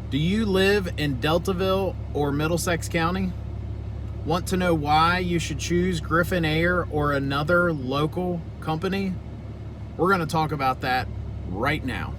Do you live in Deltaville or Middlesex County? Want to know why you should choose Griffin Air or another local company? We're going to talk about that right now.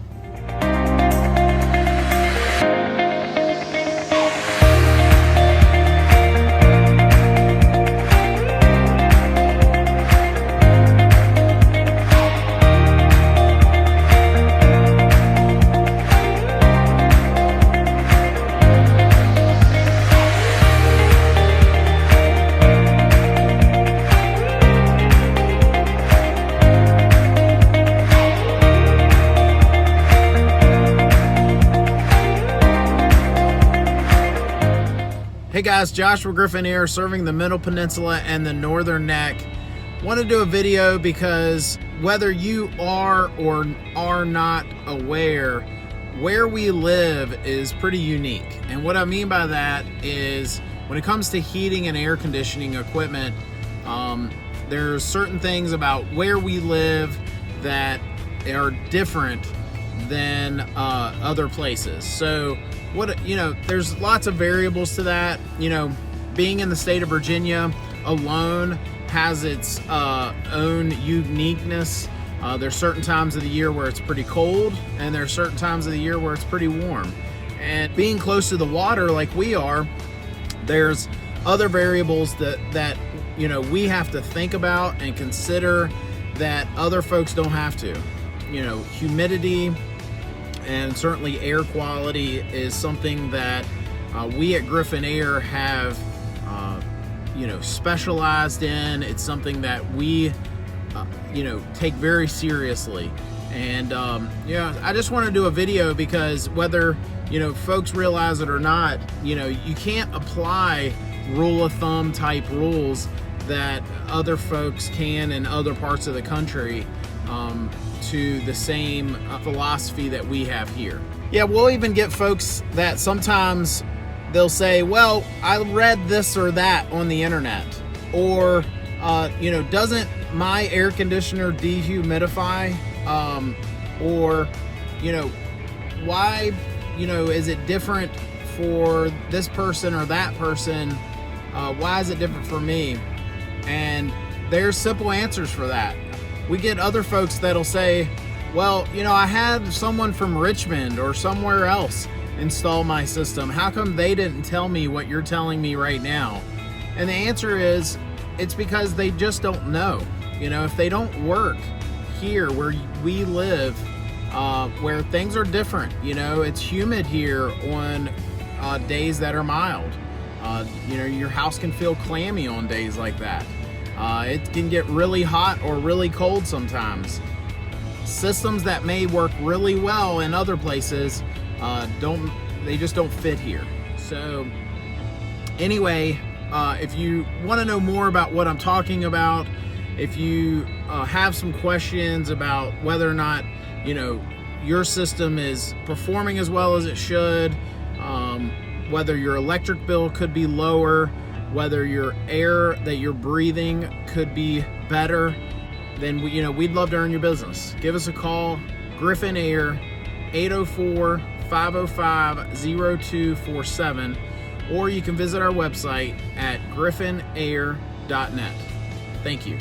Hey guys, Josh with Griffin Air, serving the Middle Peninsula and the Northern Neck. Want to do a video because whether you are or are not aware, where we live is pretty unique. And what I mean by that is when it comes to heating and air conditioning equipment, there's certain things about where we live that are different than other places. So there's lots of variables to that. Being in the state of Virginia alone has its own uniqueness. There's certain times of the year where it's pretty cold, and there's certain times of the year where it's pretty warm. And being close to the water like we are, there's other variables that we have to think about and consider that other folks don't have to. Humidity and certainly air quality is something that we at Griffin Air have specialized in. It's something that we take very seriously. And I just want to do a video because whether folks realize it or not, you can't apply rule of thumb type rules that other folks can in other parts of the country to the same philosophy that we have here. Yeah, we'll even get folks that sometimes they'll say, well, I read this or that on the internet, or doesn't my air conditioner dehumidify, or why is it different for this person or that person? Why is it different for me? And there's simple answers for that. We get other folks that'll say, well, I had someone from Richmond or somewhere else install my system. How come they didn't tell me what you're telling me right now? And the answer is, it's because they just don't know. If they don't work here where we live, where things are different, it's humid here on days that are mild. Your house can feel clammy on days like that. It can get really hot or really cold sometimes. Systems that may work really well in other places just don't fit here. So anyway, if you want to know more about what I'm talking about, if you have some questions about whether or not your system is performing as well as it should, whether your electric bill could be lower, whether your air that you're breathing could be better, then we'd love to earn your business. Give us a call, Griffin Air, 804-505-0247, or you can visit our website at griffinair.net. Thank you.